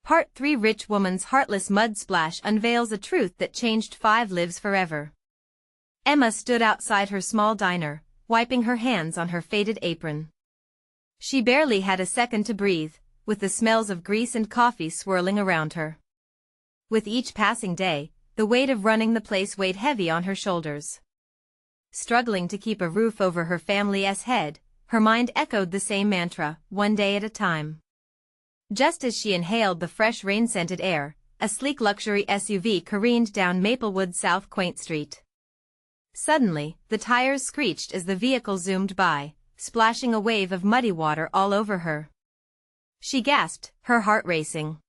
Part 3 Rich Woman's Heartless Mud Splash unveils a truth that changed 5 lives forever. Emma stood outside her small diner, wiping her hands on her faded apron. She barely had a second to breathe, with the smells of grease and coffee swirling around her. With each passing day, the weight of running the place weighed heavy on her shoulders. Struggling to keep a roof over her family's head, her mind echoed the same mantra, one day at a time. Just as she inhaled the fresh rain-scented air, a sleek luxury SUV careened down Maplewood's South Quaint Street. Suddenly, the tires screeched as the vehicle zoomed by, splashing a wave of muddy water all over her. She gasped, her heart racing.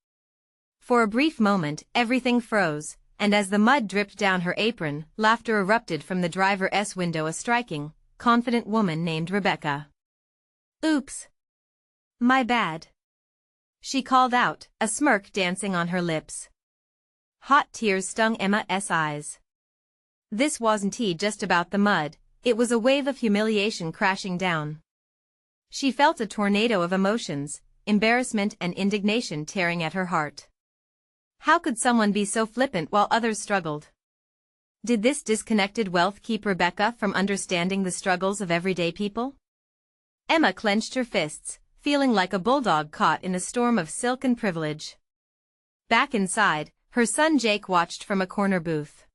For a brief moment, everything froze, and as the mud dripped down her apron, laughter erupted from the driver's window. A striking, confident woman named Rebecca. "Oops. My bad," she called out, a smirk dancing on her lips. Hot tears stung Emma's eyes. This wasn't just about the mud, it was a wave of humiliation crashing down. She felt a tornado of emotions, embarrassment and indignation tearing at her heart. How could someone be so flippant while others struggled? Did this disconnected wealth keep Rebecca from understanding the struggles of everyday people? Emma clenched her fists, feeling like a bulldog caught in a storm of silken privilege. Back inside, her son Jake watched from a corner booth.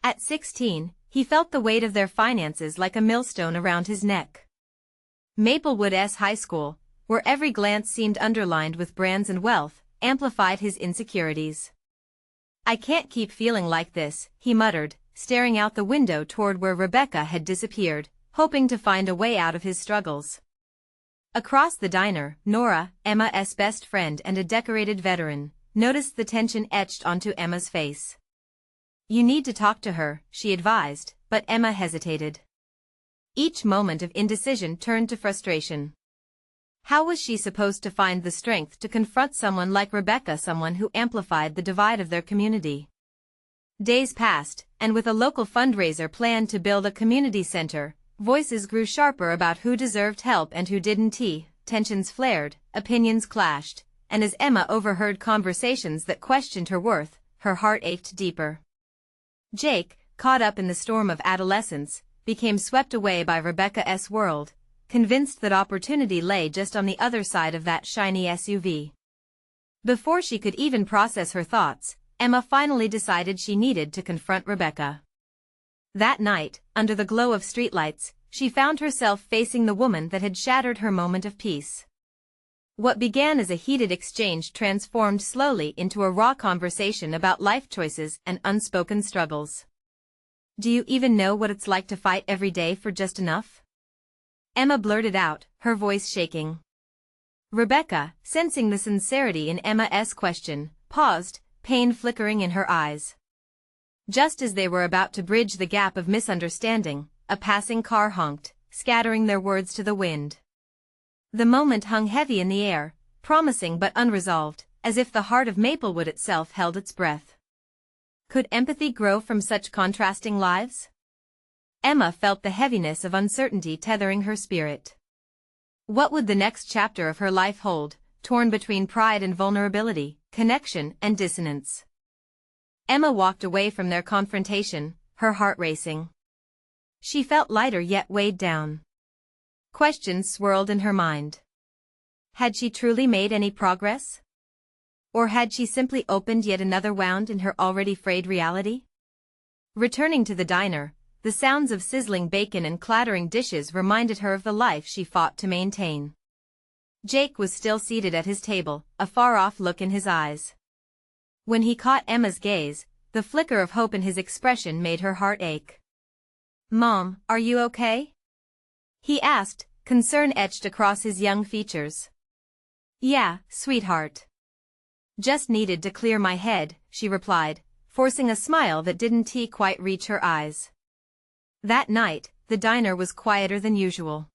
At 16, he felt the weight of their finances like a millstone around his neck. Maplewood's high school, where every glance seemed underlined with brands and wealth, amplified his insecurities. "I can't keep feeling like this," he muttered, staring out the window toward where Rebecca had disappeared, hoping to find a way out of his struggles. Across the diner, Nora, Emma's best friend and a decorated veteran, noticed the tension etched onto Emma's face. "You need to talk to her," she advised, but Emma hesitated. Each moment of indecision turned to frustration. How was she supposed to find the strength to confront someone like Rebecca, someone who amplified the divide of their community? Days passed, and with a local fundraiser planned to build a community center, voices grew sharper about who deserved help and who didn't. Tensions flared, opinions clashed, and as Emma overheard conversations that questioned her worth, her heart ached deeper. Jake, caught up in the storm of adolescence, became swept away by Rebecca's world, convinced that opportunity lay just on the other side of that shiny SUV. Before she could even process her thoughts, Emma finally decided she needed to confront Rebecca. That night, under the glow of streetlights, she found herself facing the woman that had shattered her moment of peace. What began as a heated exchange transformed slowly into a raw conversation about life choices and unspoken struggles. "Do you even know what it's like to fight every day for just enough?" Emma blurted out, her voice shaking. Rebecca, sensing the sincerity in Emma's question, paused, pain flickering in her eyes. Just as they were about to bridge the gap of misunderstanding, a passing car honked, scattering their words to the wind. The moment hung heavy in the air, promising but unresolved, as if the heart of Maplewood itself held its breath. Could empathy grow from such contrasting lives? Emma felt the heaviness of uncertainty tethering her spirit. What would the next chapter of her life hold, torn between pride and vulnerability, connection and dissonance? Emma walked away from their confrontation, her heart racing. She felt lighter yet weighed down. Questions swirled in her mind. Had she truly made any progress? Or had she simply opened yet another wound in her already frayed reality? Returning to the diner, the sounds of sizzling bacon and clattering dishes reminded her of the life she fought to maintain. Jake was still seated at his table, a far-off look in his eyes. When he caught Emma's gaze, the flicker of hope in his expression made her heart ache. "Mom, are you okay?" he asked, concern etched across his young features. "Yeah, sweetheart. Just needed to clear my head," she replied, forcing a smile that didn't quite reach her eyes. That night, the diner was quieter than usual.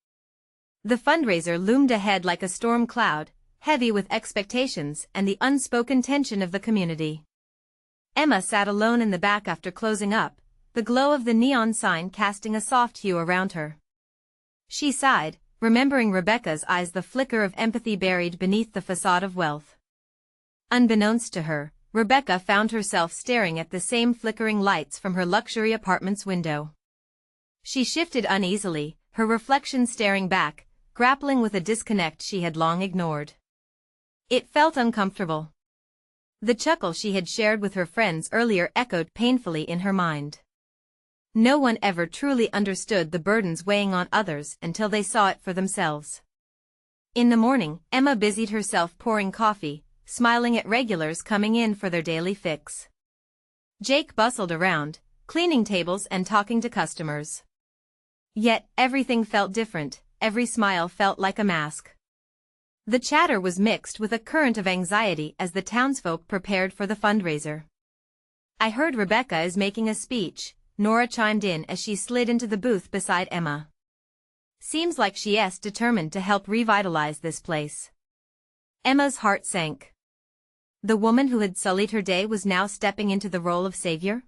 The fundraiser loomed ahead like a storm cloud, heavy with expectations and the unspoken tension of the community. Emma sat alone in the back after closing up, the glow of the neon sign casting a soft hue around her. She sighed, remembering Rebecca's eyes, the flicker of empathy buried beneath the facade of wealth. Unbeknownst to her, Rebecca found herself staring at the same flickering lights from her luxury apartment's window. She shifted uneasily, her reflection staring back, grappling with a disconnect she had long ignored. It felt uncomfortable. The chuckle she had shared with her friends earlier echoed painfully in her mind. No one ever truly understood the burdens weighing on others until they saw it for themselves. In the morning, Emma busied herself pouring coffee, smiling at regulars coming in for their daily fix. Jake bustled around, cleaning tables and talking to customers. Yet, everything felt different, every smile felt like a mask. The chatter was mixed with a current of anxiety as the townsfolk prepared for the fundraiser. "I heard Rebecca is making a speech," Nora chimed in as she slid into the booth beside Emma. "Seems like she's determined to help revitalize this place." Emma's heart sank. The woman who had sullied her day was now stepping into the role of savior?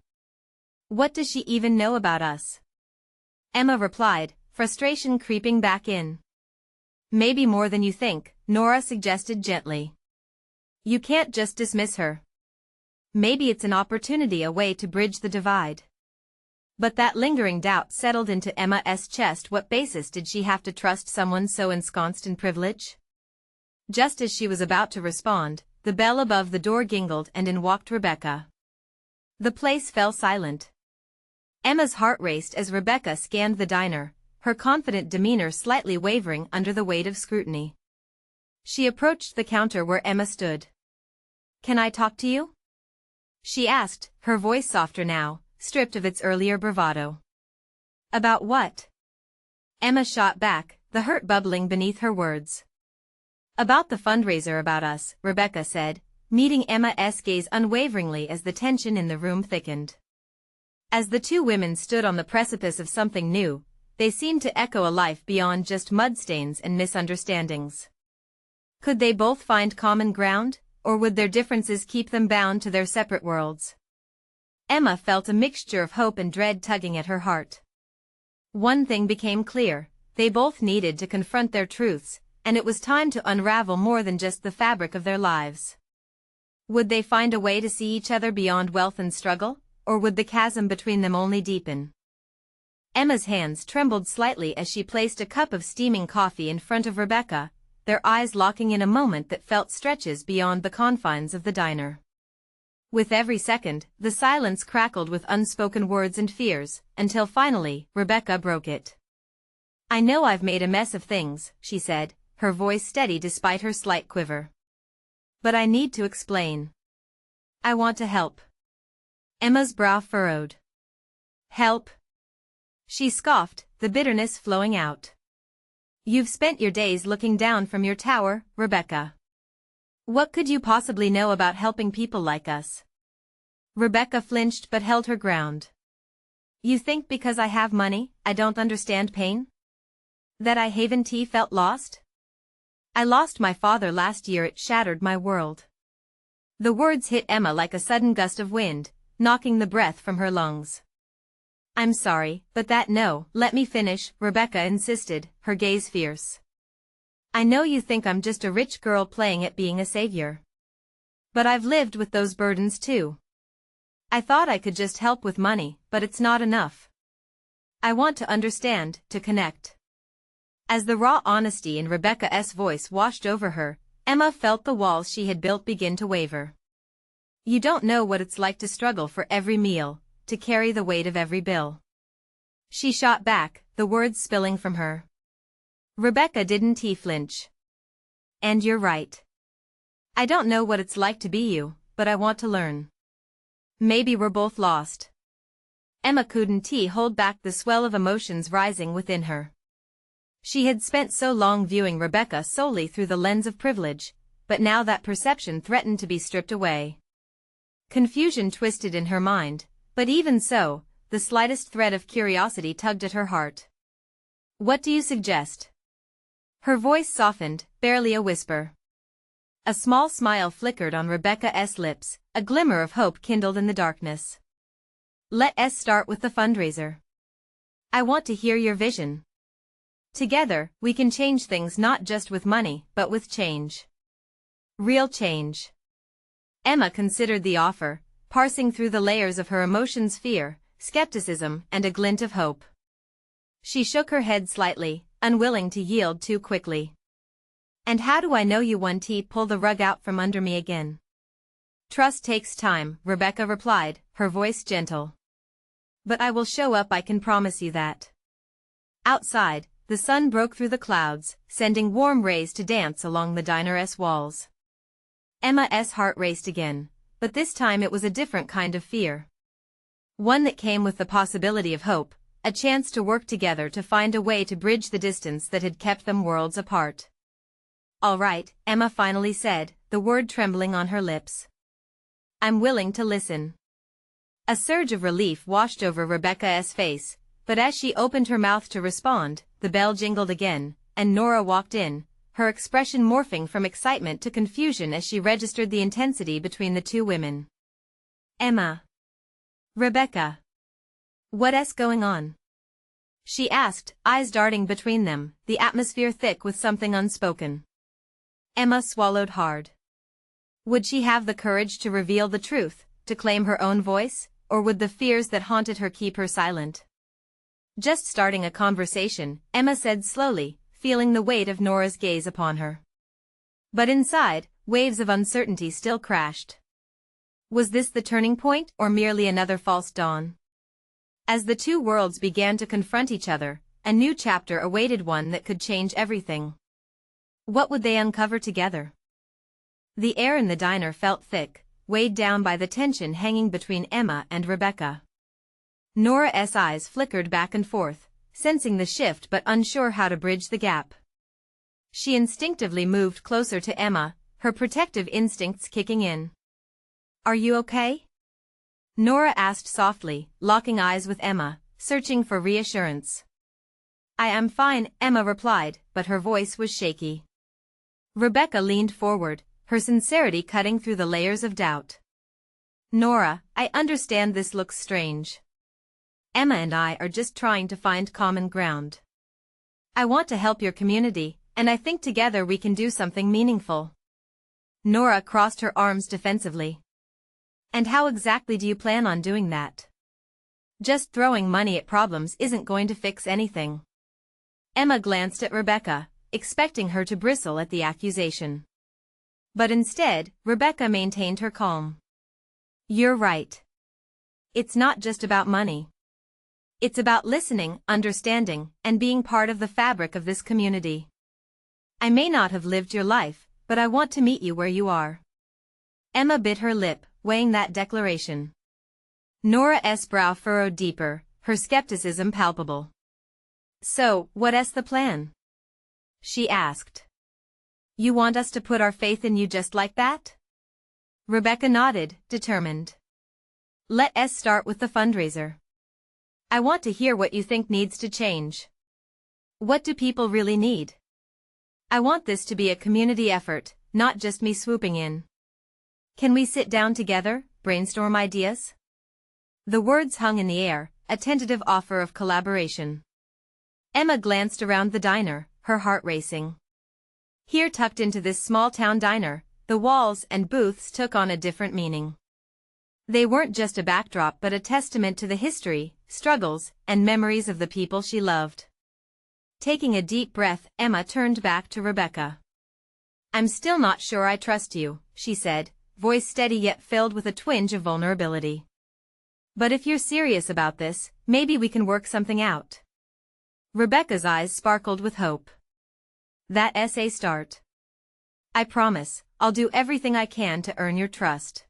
"What does she even know about us?" Emma replied, frustration creeping back in. "Maybe more than you think," Nora suggested gently. "You can't just dismiss her. Maybe it's an opportunity, a way to bridge the divide." But that lingering doubt settled into Emma's chest. What basis did she have to trust someone so ensconced in privilege? Just as she was about to respond, the bell above the door jingled and in walked Rebecca. The place fell silent. Emma's heart raced as Rebecca scanned the diner, her confident demeanor slightly wavering under the weight of scrutiny. She approached the counter where Emma stood. "Can I talk to you?" she asked, her voice softer now, stripped of its earlier bravado. "About what?" Emma shot back, the hurt bubbling beneath her words. "About the fundraiser, about us," Rebecca said, meeting Emma's gaze unwaveringly as the tension in the room thickened. As the two women stood on the precipice of something new, they seemed to echo a life beyond just mudstains and misunderstandings. Could they both find common ground, or would their differences keep them bound to their separate worlds? Emma felt a mixture of hope and dread tugging at her heart. One thing became clear: they both needed to confront their truths, and it was time to unravel more than just the fabric of their lives. Would they find a way to see each other beyond wealth and struggle, or would the chasm between them only deepen? Emma's hands trembled slightly as she placed a cup of steaming coffee in front of Rebecca, their eyes locking in a moment that felt stretches beyond the confines of the diner. With every second, the silence crackled with unspoken words and fears, until finally, Rebecca broke it. "I know I've made a mess of things," she said, her voice steady despite her slight quiver. "But I need to explain. I want to help." Emma's brow furrowed. "Help?" she scoffed, the bitterness flowing out. "You've spent your days looking down from your tower, Rebecca. What could you possibly know about helping people like us?" Rebecca flinched but held her ground. "You think because I have money, I don't understand pain? That I haven't felt lost? I lost my father last year. It shattered my world." The words hit Emma like a sudden gust of wind, knocking the breath from her lungs. "I'm sorry, but let me finish," Rebecca insisted, her gaze fierce. "I know you think I'm just a rich girl playing at being a savior. But I've lived with those burdens too. I thought I could just help with money, but it's not enough. I want to understand, to connect." As the raw honesty in Rebecca's voice washed over her, Emma felt the walls she had built begin to waver. "You don't know what it's like to struggle for every meal, to carry the weight of every bill." She shot back, the words spilling from her. Rebecca didn't flinch. "And you're right. I don't know what it's like to be you, but I want to learn. Maybe we're both lost." Emma couldn't hold back the swell of emotions rising within her. She had spent so long viewing Rebecca solely through the lens of privilege, but now that perception threatened to be stripped away. Confusion twisted in her mind, but even so, the slightest thread of curiosity tugged at her heart. "What do you suggest?" Her voice softened, barely a whisper. A small smile flickered on Rebecca's lips, a glimmer of hope kindled in the darkness. "Let's start with the fundraiser. I want to hear your vision. Together, we can change things, not just with money, but with change. Real change." Emma considered the offer, parsing through the layers of her emotions: fear, skepticism, and a glint of hope. She shook her head slightly, unwilling to yield too quickly. "And how do I know you won't pull the rug out from under me again?" "Trust takes time," Rebecca replied, her voice gentle. "But I will show up, I can promise you that." Outside, the sun broke through the clouds, sending warm rays to dance along the diner's walls. Emma's heart raced again, but this time it was a different kind of fear. One that came with the possibility of hope, a chance to work together to find a way to bridge the distance that had kept them worlds apart. "All right," Emma finally said, the word trembling on her lips. "I'm willing to listen." A surge of relief washed over Rebecca's face, but as she opened her mouth to respond, the bell jingled again, and Nora walked in, her expression morphing from excitement to confusion as she registered the intensity between the two women. "Emma. Rebecca. What's going on?" she asked, eyes darting between them, the atmosphere thick with something unspoken. Emma swallowed hard. Would she have the courage to reveal the truth, to claim her own voice, or would the fears that haunted her keep her silent? "Just starting a conversation," Emma said slowly, feeling the weight of Nora's gaze upon her. But inside, waves of uncertainty still crashed. Was this the turning point, or merely another false dawn? As the two worlds began to confront each other, a new chapter awaited, one that could change everything. What would they uncover together? The air in the diner felt thick, weighed down by the tension hanging between Emma and Rebecca. Nora's eyes flickered back and forth, sensing the shift but unsure how to bridge the gap. She instinctively moved closer to Emma, her protective instincts kicking in. "Are you okay?" Nora asked softly, locking eyes with Emma, searching for reassurance. "I am fine," Emma replied, but her voice was shaky. Rebecca leaned forward, her sincerity cutting through the layers of doubt. "Nora, I understand this looks strange. Emma and I are just trying to find common ground. I want to help your community, and I think together we can do something meaningful." Nora crossed her arms defensively. "And how exactly do you plan on doing that? Just throwing money at problems isn't going to fix anything." Emma glanced at Rebecca, expecting her to bristle at the accusation. But instead, Rebecca maintained her calm. "You're right. It's not just about money. It's about listening, understanding, and being part of the fabric of this community. I may not have lived your life, but I want to meet you where you are." Emma bit her lip, weighing that declaration. Nora's brow furrowed deeper, her skepticism palpable. "So, what's the plan?" she asked. "You want us to put our faith in you just like that?" Rebecca nodded, determined. "Let's start with the fundraiser. I want to hear what you think needs to change. What do people really need? I want this to be a community effort, not just me swooping in. Can we sit down together, brainstorm ideas?" The words hung in the air, a tentative offer of collaboration. Emma glanced around the diner, her heart racing. Here, tucked into this small-town diner, the walls and booths took on a different meaning. They weren't just a backdrop but a testament to the history, struggles, and memories of the people she loved. Taking a deep breath, Emma turned back to Rebecca. "I'm still not sure I trust you," she said, voice steady yet filled with a twinge of vulnerability. "But if you're serious about this, maybe we can work something out." Rebecca's eyes sparkled with hope. "That's a start. I promise, I'll do everything I can to earn your trust."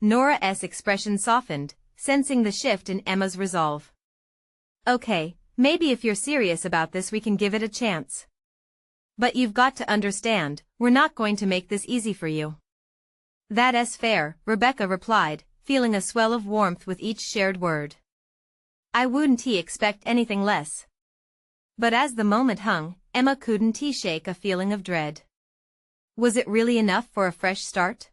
Nora's expression softened, sensing the shift in Emma's resolve. "Okay, maybe if you're serious about this we can give it a chance. But you've got to understand, we're not going to make this easy for you." "That's fair," Rebecca replied, feeling a swell of warmth with each shared word. "I wouldn't expect anything less." But as the moment hung, Emma couldn't shake a feeling of dread. Was it really enough for a fresh start?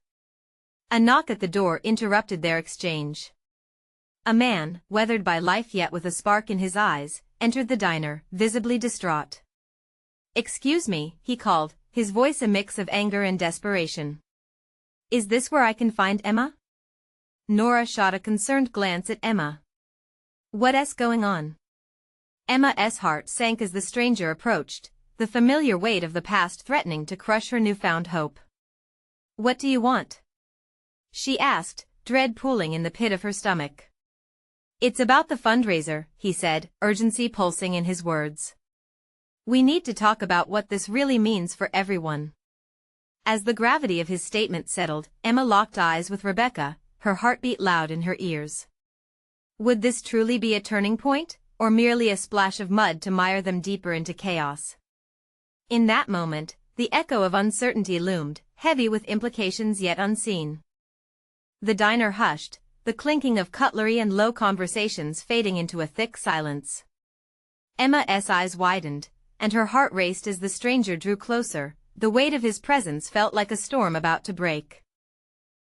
A knock at the door interrupted their exchange. A man, weathered by life yet with a spark in his eyes, entered the diner, visibly distraught. "Excuse me," he called, his voice a mix of anger and desperation. Is this where I can find Emma? Nora shot a concerned glance at Emma. What's going on? Emma's heart sank as the stranger approached, the familiar weight of the past threatening to crush her newfound hope. What do you want? She asked, dread pooling in the pit of her stomach. It's about the fundraiser, he said, urgency pulsing in his words. We need to talk about what this really means for everyone. As the gravity of his statement settled, Emma locked eyes with Rebecca, her heartbeat loud in her ears. Would this truly be a turning point, or merely a splash of mud to mire them deeper into chaos? In that moment, the echo of uncertainty loomed, heavy with implications yet unseen. The diner hushed, the clinking of cutlery and low conversations fading into a thick silence. Emma's eyes widened, and her heart raced as the stranger drew closer. The weight of his presence felt like a storm about to break.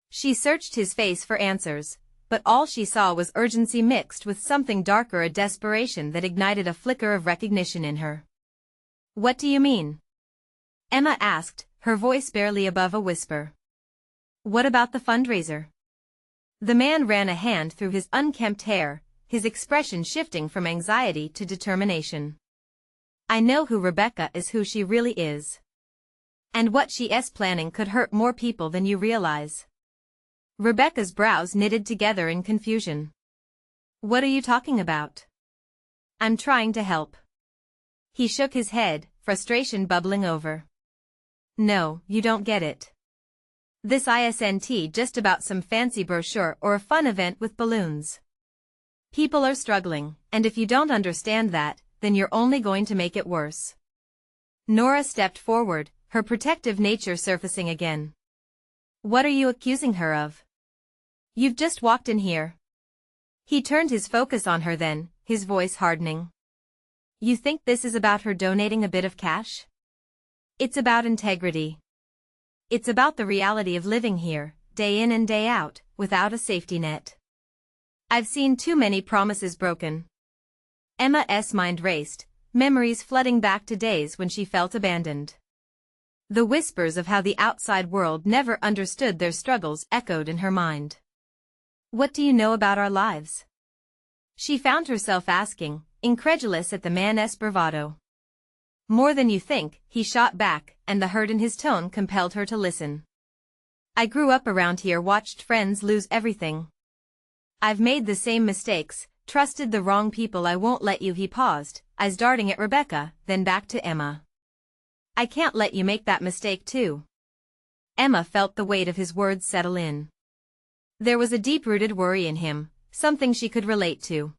She searched his face for answers, but all she saw was urgency mixed with something darker, a desperation that ignited a flicker of recognition in her. What do you mean? Emma asked, her voice barely above a whisper. What about the fundraiser? The man ran a hand through his unkempt hair, his expression shifting from anxiety to determination. I know who Rebecca is, who she really is. And what she's planning could hurt more people than you realize. Rebecca's brows knitted together in confusion. What are you talking about? I'm trying to help. He shook his head, frustration bubbling over. No, you don't get it. This isn't just about some fancy brochure or a fun event with balloons. People are struggling, and if you don't understand that, then you're only going to make it worse. Nora stepped forward, her protective nature surfacing again. What are you accusing her of? You've just walked in here. He turned his focus on her then, his voice hardening. You think this is about her donating a bit of cash? It's about integrity. It's about the reality of living here, day in and day out, without a safety net. I've seen too many promises broken. Emma's mind raced, memories flooding back to days when she felt abandoned. The whispers of how the outside world never understood their struggles echoed in her mind. What do you know about our lives? She found herself asking, incredulous at the man's bravado. More than you think, he shot back, and the hurt in his tone compelled her to listen. I grew up around here, watched friends lose everything. I've made the same mistakes, trusted the wrong people. I won't let you. He paused, eyes darting at Rebecca, then back to Emma. I can't let you make that mistake too. Emma felt the weight of his words settle in. There was a deep-rooted worry in him, something she could relate to.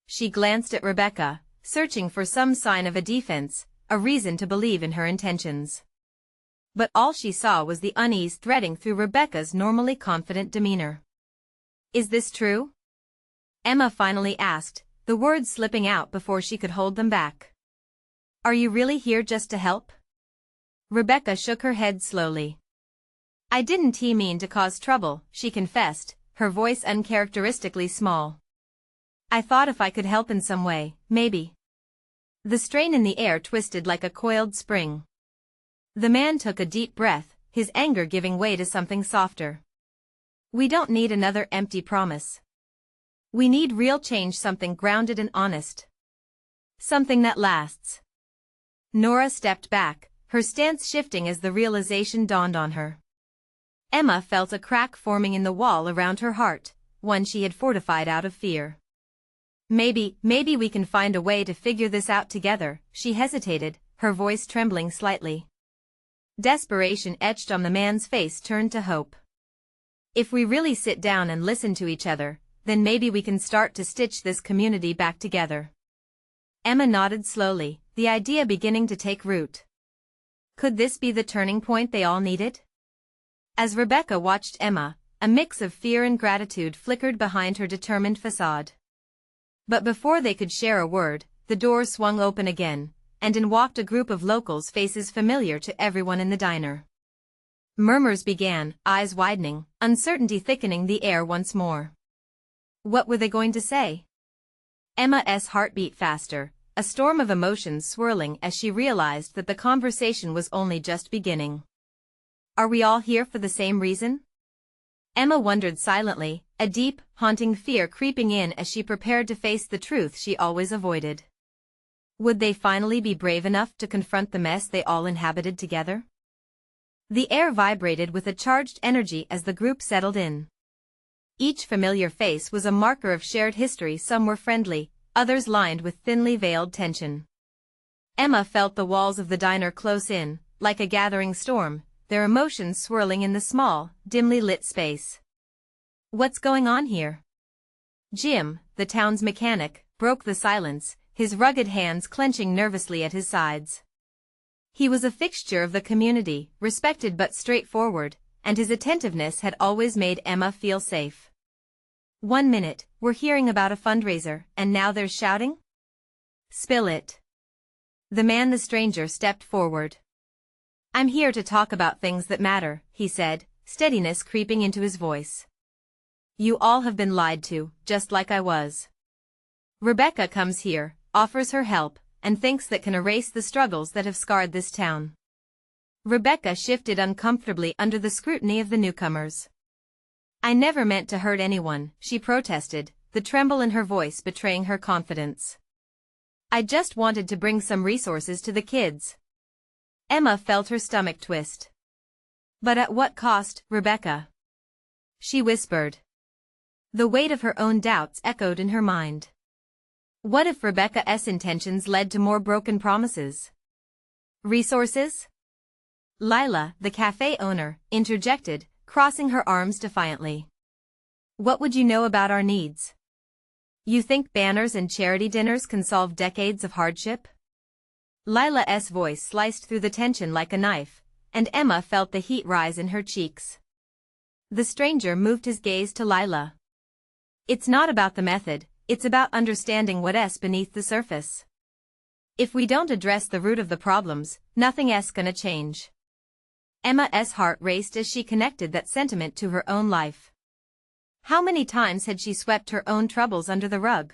She glanced at Rebecca, searching for some sign of a defense, a reason to believe in her intentions. But all she saw was the unease threading through Rebecca's normally confident demeanor. Is this true? Emma finally asked, the words slipping out before she could hold them back. Are you really here just to help? Rebecca shook her head slowly. I didn't mean to cause trouble, she confessed, her voice uncharacteristically small. I thought if I could help in some way, maybe. The strain in the air twisted like a coiled spring. The man took a deep breath, his anger giving way to something softer. We don't need another empty promise. We need real change, something grounded and honest. Something that lasts. Nora stepped back, her stance shifting as the realization dawned on her. Emma felt a crack forming in the wall around her heart, one she had fortified out of fear. Maybe we can find a way to figure this out together, she hesitated, her voice trembling slightly. Desperation etched on the man's face turned to hope. If we really sit down and listen to each other, then maybe we can start to stitch this community back together. Emma nodded slowly, the idea beginning to take root. Could this be the turning point they all needed? As Rebecca watched Emma, a mix of fear and gratitude flickered behind her determined facade. But before they could share a word, the door swung open again, and in walked a group of locals, faces familiar to everyone in the diner. Murmurs began, eyes widening, uncertainty thickening the air once more. What were they going to say? Emma's heart beat faster, a storm of emotions swirling as she realized that the conversation was only just beginning. Are we all here for the same reason? Emma wondered silently, a deep, haunting fear creeping in as she prepared to face the truth she always avoided. Would they finally be brave enough to confront the mess they all inhabited together? The air vibrated with a charged energy as the group settled in. Each familiar face was a marker of shared history. Some were friendly, others lined with thinly veiled tension. Emma felt the walls of the diner close in, like a gathering storm, their emotions swirling in the small, dimly lit space. "What's going on here?" Jim, the town's mechanic, broke the silence, his rugged hands clenching nervously at his sides. He was a fixture of the community, respected but straightforward, and his attentiveness had always made Emma feel safe. "1 minute, we're hearing about a fundraiser, and now there's shouting?" "Spill it." The stranger stepped forward. "I'm here to talk about things that matter," he said, steadiness creeping into his voice. "You all have been lied to, just like I was. Rebecca comes here, offers her help, and thinks that can erase the struggles that have scarred this town." Rebecca shifted uncomfortably under the scrutiny of the newcomers. "I never meant to hurt anyone," she protested, the tremble in her voice betraying her confidence. "I just wanted to bring some resources to the kids." Emma felt her stomach twist. "But at what cost, Rebecca?" she whispered. The weight of her own doubts echoed in her mind. What if Rebecca's intentions led to more broken promises? "Resources?" Lila, the cafe owner, interjected, crossing her arms defiantly. "What would you know about our needs? You think banners and charity dinners can solve decades of hardship?" Lila's voice sliced through the tension like a knife, and Emma felt the heat rise in her cheeks. The stranger moved his gaze to Lila. "It's not about the method, it's about understanding what's beneath the surface. If we don't address the root of the problems, nothing's gonna change." Emma's heart raced as she connected that sentiment to her own life. How many times had she swept her own troubles under the rug?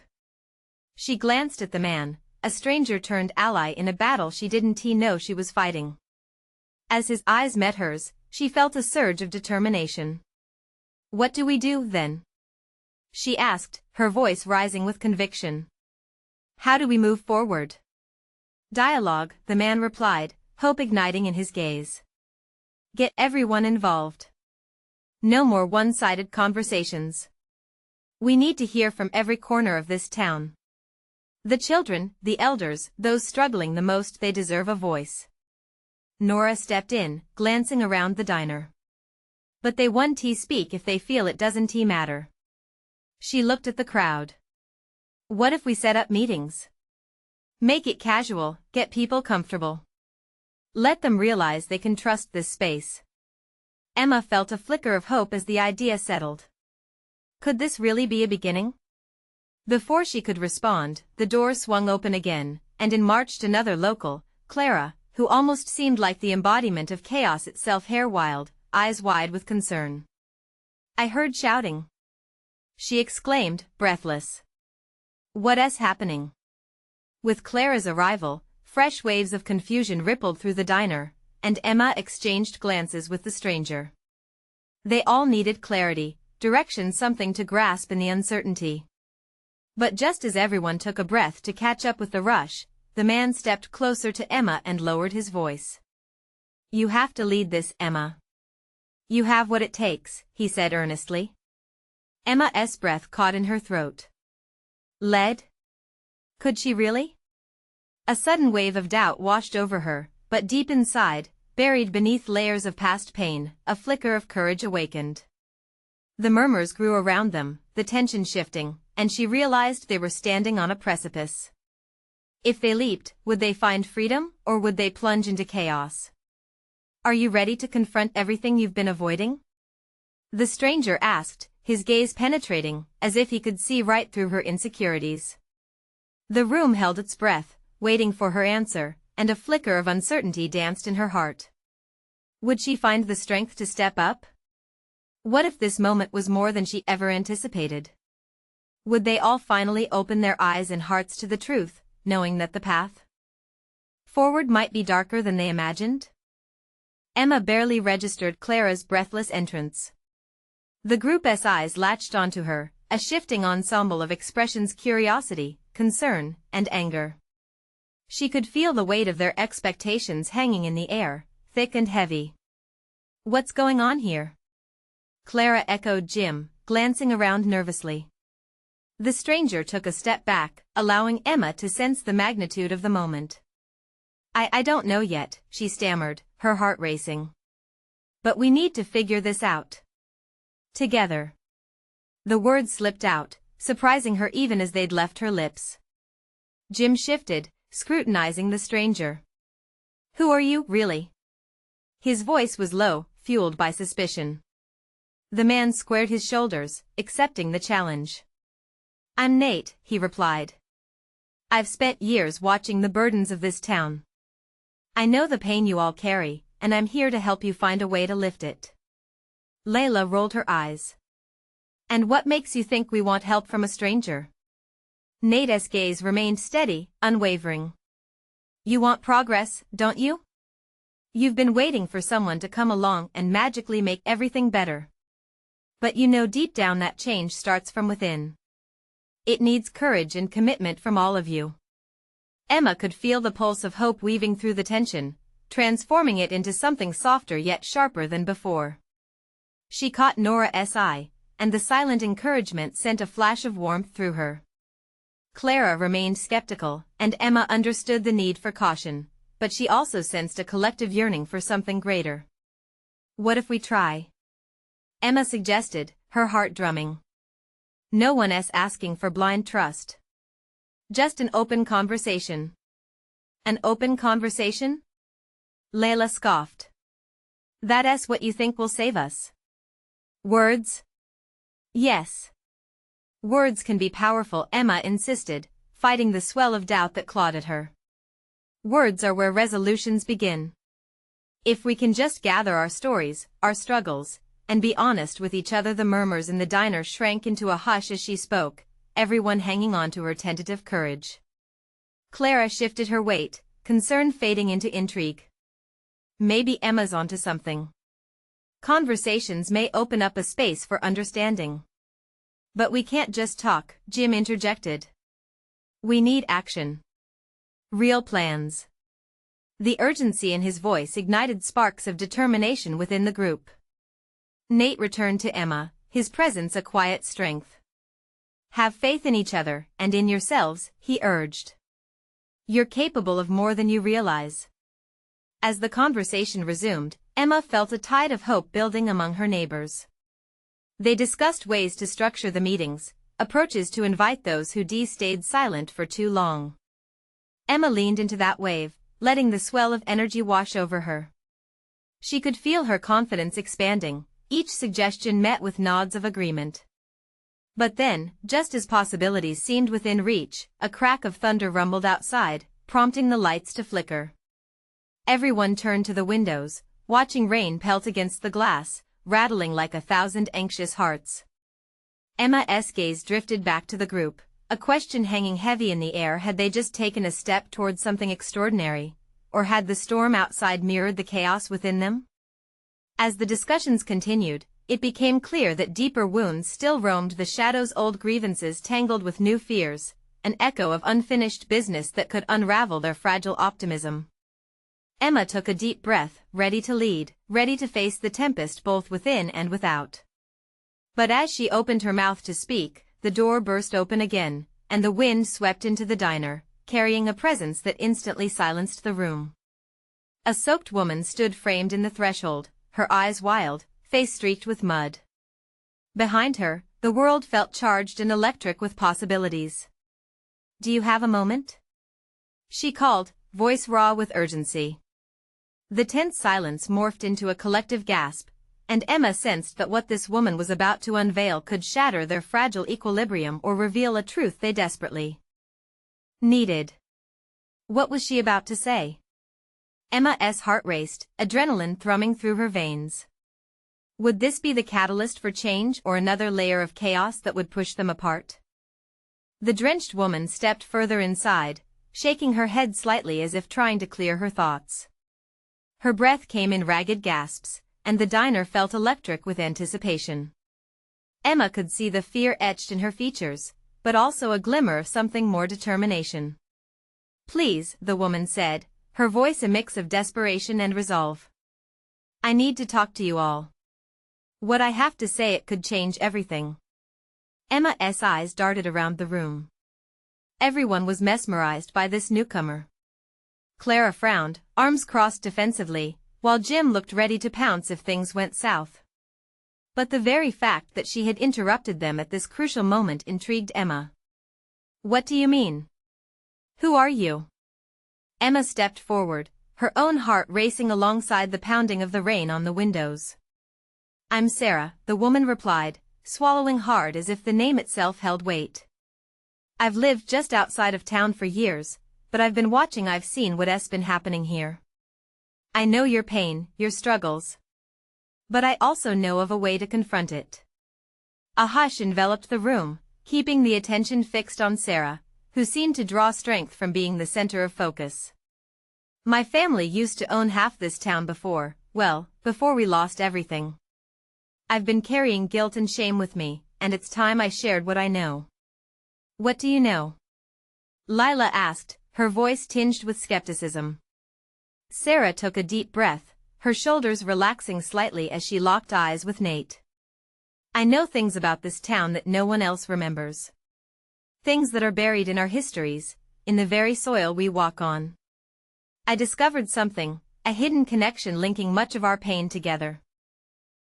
She glanced at the man, a stranger-turned ally in a battle she didn't know she was fighting. As his eyes met hers, she felt a surge of determination. "What do we do, then?" she asked, her voice rising with conviction. "How do we move forward?" "Dialogue," the man replied, hope igniting in his gaze. "Get everyone involved. No more one-sided conversations. We need to hear from every corner of this town. The children, the elders, those struggling the most, they deserve a voice." Nora stepped in, glancing around the diner. "But they won't speak if they feel it doesn't matter." She looked at the crowd. "What if we set up meetings? Make it casual, get people comfortable. Let them realize they can trust this space." Emma felt a flicker of hope as the idea settled. Could this really be a beginning? Before she could respond, the door swung open again, and in marched another local, Clara, who almost seemed like the embodiment of chaos itself, hair wild, eyes wide with concern. "I heard shouting," she exclaimed, breathless. "What's happening?" With Clara's arrival, fresh waves of confusion rippled through the diner, and Emma exchanged glances with the stranger. They all needed clarity, direction, something to grasp in the uncertainty. But just as everyone took a breath to catch up with the rush, the man stepped closer to Emma and lowered his voice. "You have to lead this, Emma. You have what it takes," he said earnestly. Emma's breath caught in her throat. Led? Could she really? A sudden wave of doubt washed over her, but deep inside, buried beneath layers of past pain, a flicker of courage awakened. The murmurs grew around them, the tension shifting, and she realized they were standing on a precipice. If they leaped, would they find freedom, or would they plunge into chaos? "Are you ready to confront everything you've been avoiding?" the stranger asked, his gaze penetrating, as if he could see right through her insecurities. The room held its breath, waiting for her answer, and a flicker of uncertainty danced in her heart. Would she find the strength to step up? What if this moment was more than she ever anticipated? Would they all finally open their eyes and hearts to the truth, knowing that the path forward might be darker than they imagined? Emma barely registered Clara's breathless entrance. The group's eyes latched onto her, a shifting ensemble of expressions: curiosity, concern, and anger. She could feel the weight of their expectations hanging in the air, thick and heavy. "What's going on here?" Clara echoed Jim, glancing around nervously. The stranger took a step back, allowing Emma to sense the magnitude of the moment. I don't know yet," she stammered, her heart racing. "But we need to figure this out. Together." The words slipped out, surprising her even as they'd left her lips. Jim shifted, scrutinizing the stranger. "Who are you, really?" His voice was low, fueled by suspicion. The man squared his shoulders, accepting the challenge. "I'm Nate," he replied. "I've spent years watching the burdens of this town. I know the pain you all carry, and I'm here to help you find a way to lift it." Layla rolled her eyes. "And what makes you think we want help from a stranger?" Nate's gaze remained steady, unwavering. "You want progress, don't you? You've been waiting for someone to come along and magically make everything better. But you know deep down that change starts from within. It needs courage and commitment from all of you." Emma could feel the pulse of hope weaving through the tension, transforming it into something softer yet sharper than before. She caught Nora's eye, and the silent encouragement sent a flash of warmth through her. Clara remained skeptical, and Emma understood the need for caution, but she also sensed a collective yearning for something greater. "What if we try?" Emma suggested, her heart drumming. "No one's asking for blind trust. Just an open conversation." "An open conversation?" Layla scoffed. "That's what you think will save us? Words?" "Yes. Words can be powerful," Emma insisted, fighting the swell of doubt that clawed at her. "Words are where resolutions begin. If we can just gather our stories, our struggles, and be honest with each other." The murmurs in the diner shrank into a hush as she spoke, everyone hanging on to her tentative courage. Clara shifted her weight, concern fading into intrigue. Maybe Emma's onto something. Conversations may open up a space for understanding. "But we can't just talk," Jim interjected. "We need action. Real plans." The urgency in his voice ignited sparks of determination within the group. Nate returned to Emma, his presence a quiet strength. "Have faith in each other, and in yourselves," he urged. "You're capable of more than you realize." As the conversation resumed, Emma felt a tide of hope building among her neighbors. They discussed ways to structure the meetings, approaches to invite those who stayed silent for too long. Emma leaned into that wave, letting the swell of energy wash over her. She could feel her confidence expanding, each suggestion met with nods of agreement. But then, just as possibilities seemed within reach, a crack of thunder rumbled outside, prompting the lights to flicker. Everyone turned to the windows, watching rain pelt against the glass, rattling like 1,000 anxious hearts. Emma's gaze drifted back to the group, a question hanging heavy in the air: had they just taken a step towards something extraordinary, or had the storm outside mirrored the chaos within them? As the discussions continued, it became clear that deeper wounds still roamed the shadows, old grievances tangled with new fears, an echo of unfinished business that could unravel their fragile optimism. Emma took a deep breath, ready to lead, ready to face the tempest both within and without. But as she opened her mouth to speak, the door burst open again, and the wind swept into the diner, carrying a presence that instantly silenced the room. A soaked woman stood framed in the threshold, her eyes wild, face streaked with mud. Behind her, the world felt charged and electric with possibilities. "Do you have a moment?" she called, voice raw with urgency. The tense silence morphed into a collective gasp, and Emma sensed that what this woman was about to unveil could shatter their fragile equilibrium or reveal a truth they desperately needed. What was she about to say? Emma's heart raced, adrenaline thrumming through her veins. Would this be the catalyst for change or another layer of chaos that would push them apart? The drenched woman stepped further inside, shaking her head slightly as if trying to clear her thoughts. Her breath came in ragged gasps, and the diner felt electric with anticipation. Emma could see the fear etched in her features, but also a glimmer of something more: determination. "Please," the woman said, her voice a mix of desperation and resolve. "I need to talk to you all. What I have to say, it could change everything." Emma's eyes darted around the room. Everyone was mesmerized by this newcomer. Clara frowned, arms crossed defensively, while Jim looked ready to pounce if things went south. But the very fact that she had interrupted them at this crucial moment intrigued Emma. "What do you mean? Who are you?" Emma stepped forward, her own heart racing alongside the pounding of the rain on the windows. "I'm Sarah," the woman replied, swallowing hard as if the name itself held weight. "I've lived just outside of town for years, but I've been watching. I've seen what's been happening here. I know your pain, your struggles. But I also know of a way to confront it." A hush enveloped the room, keeping the attention fixed on Sarah, who seemed to draw strength from being the center of focus. "My family used to own half this town before we lost everything. I've been carrying guilt and shame with me, and it's time I shared what I know." "What do you know?" Lila asked, her voice tinged with skepticism. Sarah took a deep breath, her shoulders relaxing slightly as she locked eyes with Nate. "I know things about this town that no one else remembers. Things that are buried in our histories, in the very soil we walk on. I discovered something, a hidden connection linking much of our pain together.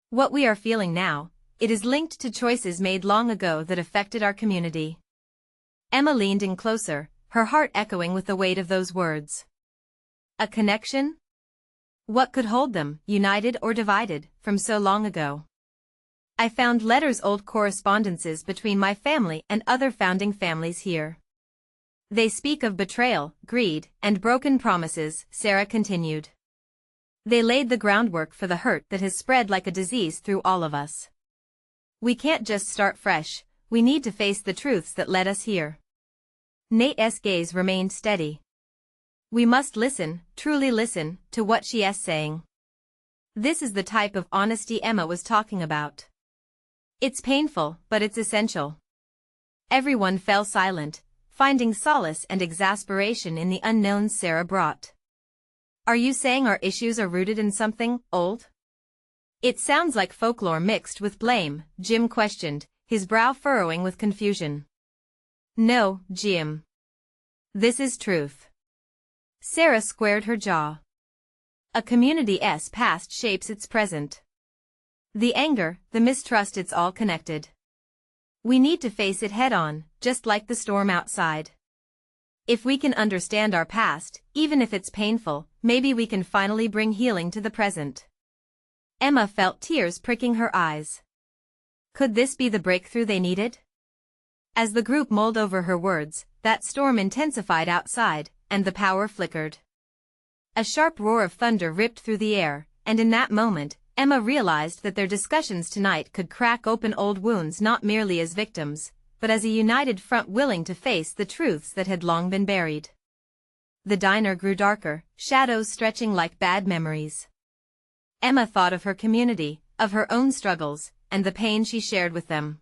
What we are feeling now, it is linked to choices made long ago that affected our community." Emma leaned in closer, her heart echoing with the weight of those words. A connection? What could hold them, united or divided, from so long ago? "I found letters, old correspondences between my family and other founding families here. They speak of betrayal, greed, and broken promises," Sarah continued. "They laid the groundwork for the hurt that has spread like a disease through all of us. We can't just start fresh, we need to face the truths that led us here." Nate's gaze remained steady. "We must listen, truly listen, to what she's saying. This is the type of honesty Emma was talking about. It's painful, but it's essential." Everyone fell silent, finding solace and exasperation in the unknowns Sarah brought. "Are you saying our issues are rooted in something old?" "It sounds like folklore mixed with blame," Jim questioned, his brow furrowing with confusion. "No, Jim. This is truth." Sarah squared her jaw. "A community's past shapes its present. The anger, the mistrust, it's all connected. We need to face it head-on, just like the storm outside. If we can understand our past, even if it's painful, maybe we can finally bring healing to the present." Emma felt tears pricking her eyes. Could this be the breakthrough they needed? As the group mulled over her words, that storm intensified outside, and the power flickered. A sharp roar of thunder ripped through the air, and in that moment, Emma realized that their discussions tonight could crack open old wounds, not merely as victims, but as a united front willing to face the truths that had long been buried. The diner grew darker, shadows stretching like bad memories. Emma thought of her community, of her own struggles, and the pain she shared with them.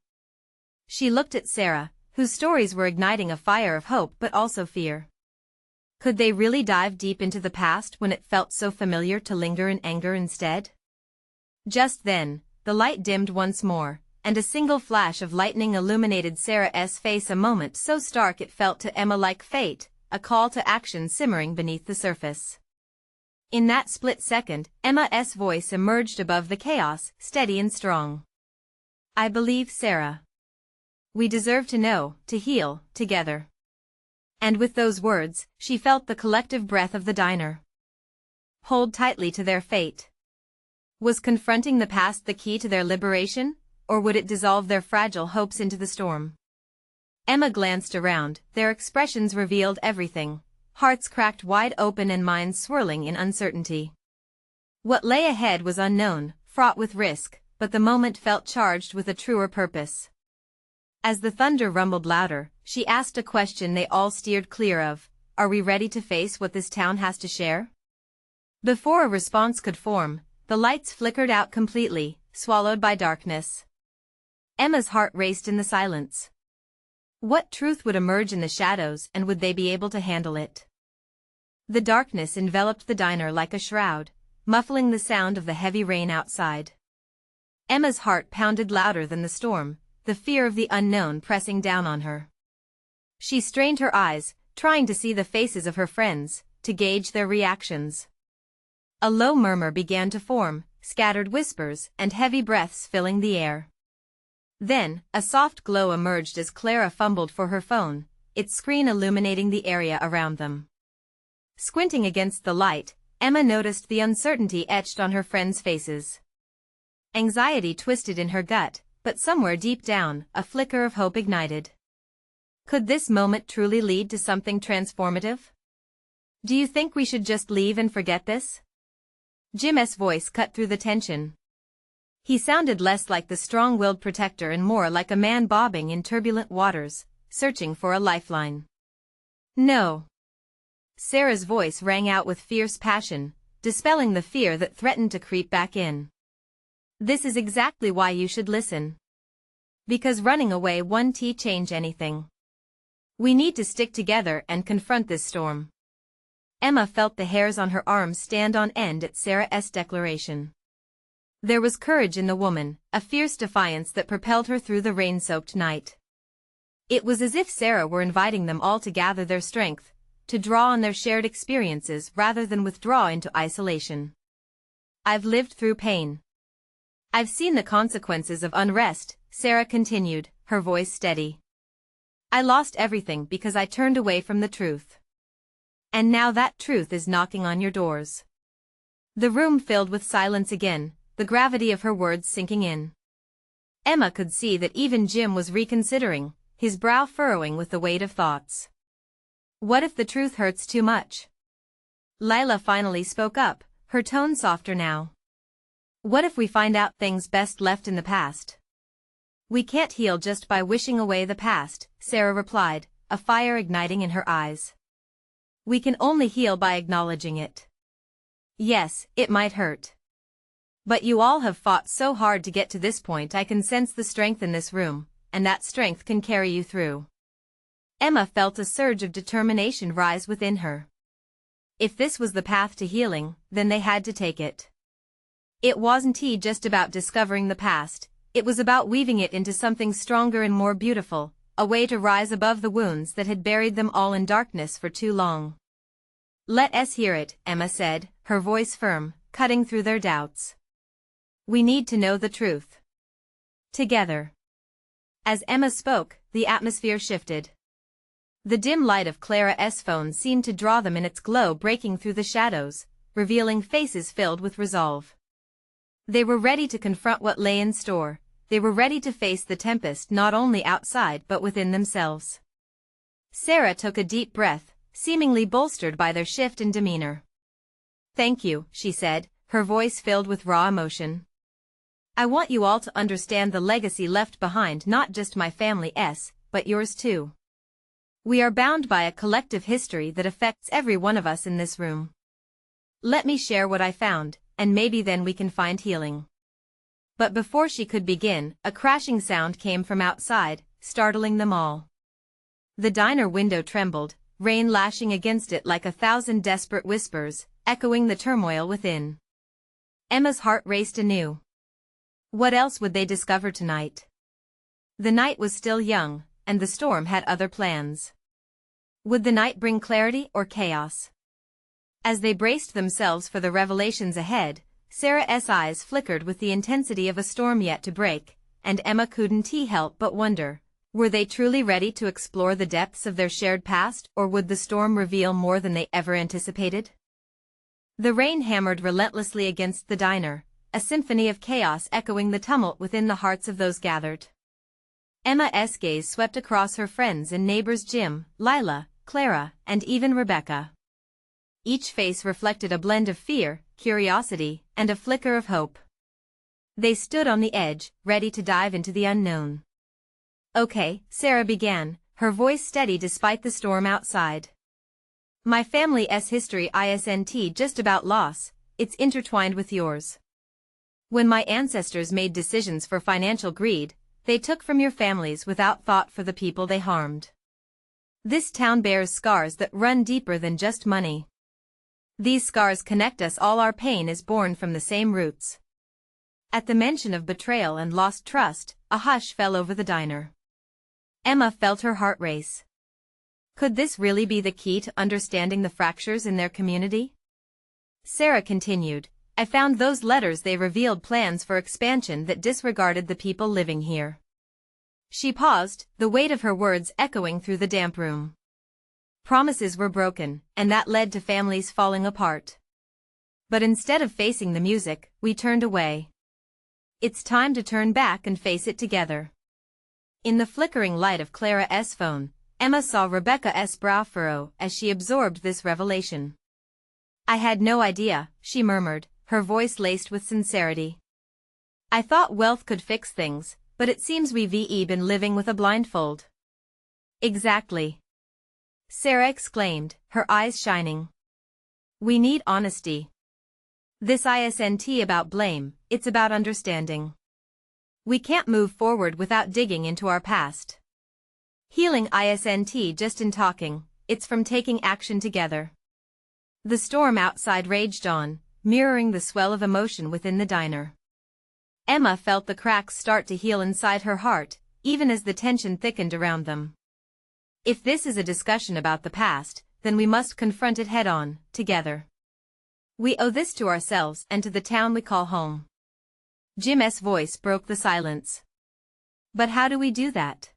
She looked at Sarah, whose stories were igniting a fire of hope but also fear. Could they really dive deep into the past when it felt so familiar to linger in anger instead? Just then, the light dimmed once more, and a single flash of lightning illuminated Sarah's face, a moment so stark it felt to Emma like fate, a call to action simmering beneath the surface. In that split second, Emma's voice emerged above the chaos, steady and strong. "I believe, Sarah. We deserve to know, to heal, together." And with those words, she felt the collective breath of the diner hold tightly to their fate. Was confronting the past the key to their liberation, or would it dissolve their fragile hopes into the storm? Emma glanced around, their expressions revealed everything, hearts cracked wide open and minds swirling in uncertainty. What lay ahead was unknown, fraught with risk, but the moment felt charged with a truer purpose. As the thunder rumbled louder, she asked a question they all steered clear of: "Are we ready to face what this town has to share?" Before a response could form, the lights flickered out completely, swallowed by darkness. Emma's heart raced in the silence. What truth would emerge in the shadows, and would they be able to handle it? The darkness enveloped the diner like a shroud, muffling the sound of the heavy rain outside. Emma's heart pounded louder than the storm, the fear of the unknown pressing down on her. She strained her eyes, trying to see the faces of her friends, to gauge their reactions. A low murmur began to form, scattered whispers and heavy breaths filling the air. Then, a soft glow emerged as Clara fumbled for her phone, its screen illuminating the area around them. Squinting against the light, Emma noticed the uncertainty etched on her friends' faces. Anxiety twisted in her gut, but somewhere deep down, a flicker of hope ignited. Could this moment truly lead to something transformative? Do you think we should just leave and forget this? Jim's voice cut through the tension. He sounded less like the strong-willed protector and more like a man bobbing in turbulent waters, searching for a lifeline. No. Sarah's voice rang out with fierce passion, dispelling the fear that threatened to creep back in. This is exactly why you should listen. Because running away won't change anything. We need to stick together and confront this storm. Emma felt the hairs on her arms stand on end at Sarah's declaration. There was courage in the woman, a fierce defiance that propelled her through the rain-soaked night. It was as if Sarah were inviting them all to gather their strength, to draw on their shared experiences rather than withdraw into isolation. I've lived through pain. I've seen the consequences of unrest, Sarah continued, her voice steady. I lost everything because I turned away from the truth. And now that truth is knocking on your doors. The room filled with silence again, the gravity of her words sinking in. Emma could see that even Jim was reconsidering, his brow furrowing with the weight of thoughts. What if the truth hurts too much? Lila finally spoke up, her tone softer now. What if we find out things best left in the past? We can't heal just by wishing away the past, Sarah replied, a fire igniting in her eyes. We can only heal by acknowledging it. Yes, it might hurt. But you all have fought so hard to get to this point. I can sense the strength in this room, and that strength can carry you through. Emma felt a surge of determination rise within her. If this was the path to healing, then they had to take it. It wasn't just about discovering the past, it was about weaving it into something stronger and more beautiful, a way to rise above the wounds that had buried them all in darkness for too long. Let us hear it, Emma said, her voice firm, cutting through their doubts. We need to know the truth. Together. As Emma spoke, the atmosphere shifted. The dim light of Clara's phone seemed to draw them in its glow, breaking through the shadows, revealing faces filled with resolve. They were ready to confront what lay in store, they were ready to face the tempest not only outside but within themselves. Sarah took a deep breath, seemingly bolstered by their shift in demeanor. Thank you, she said, her voice filled with raw emotion. I want you all to understand the legacy left behind, not just my family's, but yours too. We are bound by a collective history that affects every one of us in this room. Let me share what I found, and maybe then we can find healing. But before she could begin, a crashing sound came from outside, startling them all. The diner window trembled, rain lashing against it like 1,000 desperate whispers, echoing the turmoil within. Emma's heart raced anew. What else would they discover tonight? The night was still young, and the storm had other plans. Would the night bring clarity or chaos? As they braced themselves for the revelations ahead, Sarah's eyes flickered with the intensity of a storm yet to break, and Emma couldn't help but wonder, were they truly ready to explore the depths of their shared past, or would the storm reveal more than they ever anticipated? The rain hammered relentlessly against the diner, a symphony of chaos echoing the tumult within the hearts of those gathered. Emma's gaze swept across her friends and neighbors, Jim, Lila, Clara, and even Rebecca. Each face reflected a blend of fear, curiosity, and a flicker of hope. They stood on the edge, ready to dive into the unknown. Okay, Sarah began, her voice steady despite the storm outside. My family's history isn't just about loss, it's intertwined with yours. When my ancestors made decisions for financial greed, they took from your families without thought for the people they harmed. This town bears scars that run deeper than just money. These scars connect us all. Our pain is born from the same roots. At the mention of betrayal and lost trust, a hush fell over the diner. Emma felt her heart race. Could this really be the key to understanding the fractures in their community? Sarah continued, I found those letters. They revealed plans for expansion that disregarded the people living here. She paused, the weight of her words echoing through the damp room. Promises were broken, and that led to families falling apart. But instead of facing the music, we turned away. It's time to turn back and face it together. In the flickering light of Clara's phone, Emma saw Rebecca's brow furrow as she absorbed this revelation. I had no idea, she murmured, her voice laced with sincerity. I thought wealth could fix things, but it seems we've been living with a blindfold. Exactly. Sarah exclaimed, her eyes shining. We need honesty. This isn't about blame, it's about understanding. We can't move forward without digging into our past. Healing isn't just in talking, it's from taking action together. The storm outside raged on, mirroring the swell of emotion within the diner. Emma felt the cracks start to heal inside her heart, even as the tension thickened around them. If this is a discussion about the past, then we must confront it head-on, together. We owe this to ourselves and to the town we call home. Jim's voice broke the silence. But how do we do that?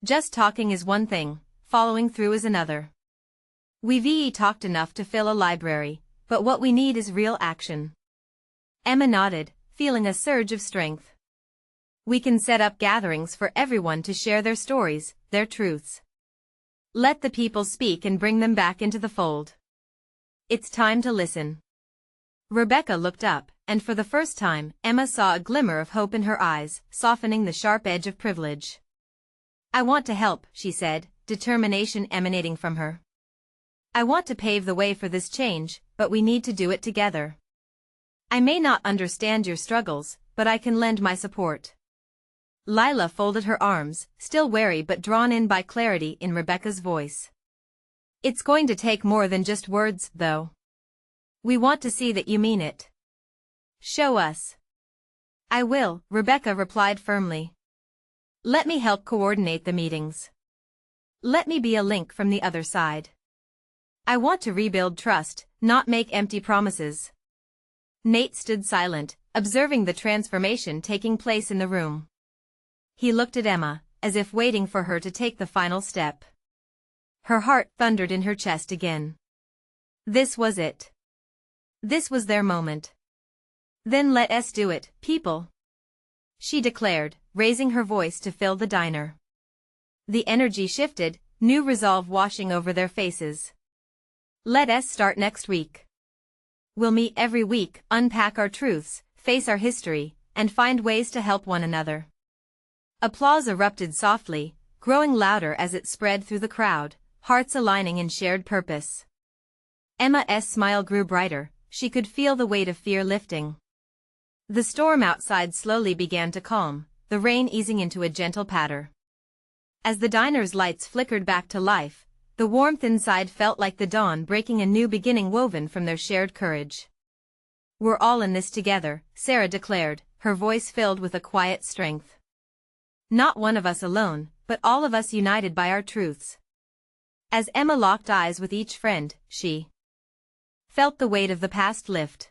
Just talking is one thing, following through is another. We've talked enough to fill a library, but what we need is real action. Emma nodded, feeling a surge of strength. We can set up gatherings for everyone to share their stories, their truths. Let the people speak and bring them back into the fold. It's time to listen. Rebecca looked up, and for the first time, Emma saw a glimmer of hope in her eyes, softening the sharp edge of privilege. I want to help, she said, determination emanating from her. I want to pave the way for this change, but we need to do it together. I may not understand your struggles, but I can lend my support. Lila folded her arms, still wary but drawn in by clarity in Rebecca's voice. It's going to take more than just words, though. We want to see that you mean it. Show us. I will, Rebecca replied firmly. Let me help coordinate the meetings. Let me be a link from the other side. I want to rebuild trust, not make empty promises. Nate stood silent, observing the transformation taking place in the room. He looked at Emma, as if waiting for her to take the final step. Her heart thundered in her chest again. This was it. This was their moment. Then let us do it, people. She declared, raising her voice to fill the diner. The energy shifted, new resolve washing over their faces. Let us start next week. We'll meet every week, unpack our truths, face our history, and find ways to help one another. Applause erupted softly, growing louder as it spread through the crowd, hearts aligning in shared purpose. Emma's smile grew brighter, she could feel the weight of fear lifting. The storm outside slowly began to calm, the rain easing into a gentle patter. As the diner's lights flickered back to life, the warmth inside felt like the dawn breaking, a new beginning woven from their shared courage. We're all in this together, Sarah declared, her voice filled with a quiet strength. Not one of us alone, but all of us united by our truths. As Emma locked eyes with each friend, she felt the weight of the past lift.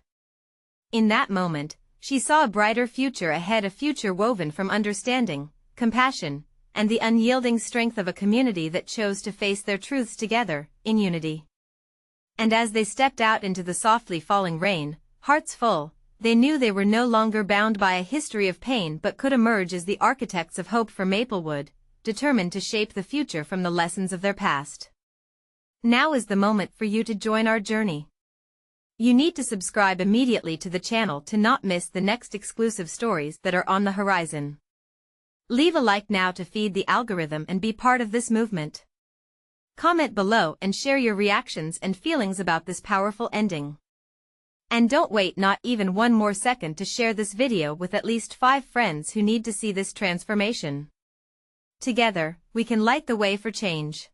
In that moment, she saw a brighter future ahead, a future woven from understanding, compassion, and the unyielding strength of a community that chose to face their truths together, in unity. And as they stepped out into the softly falling rain, hearts full, they knew they were no longer bound by a history of pain but could emerge as the architects of hope for Maplewood, determined to shape the future from the lessons of their past. Now is the moment for you to join our journey. You need to subscribe immediately to the channel to not miss the next exclusive stories that are on the horizon. Leave a like now to feed the algorithm and be part of this movement. Comment below and share your reactions and feelings about this powerful ending. And don't wait not even one more second to share this video with at least 5 friends who need to see this transformation. Together, we can light the way for change.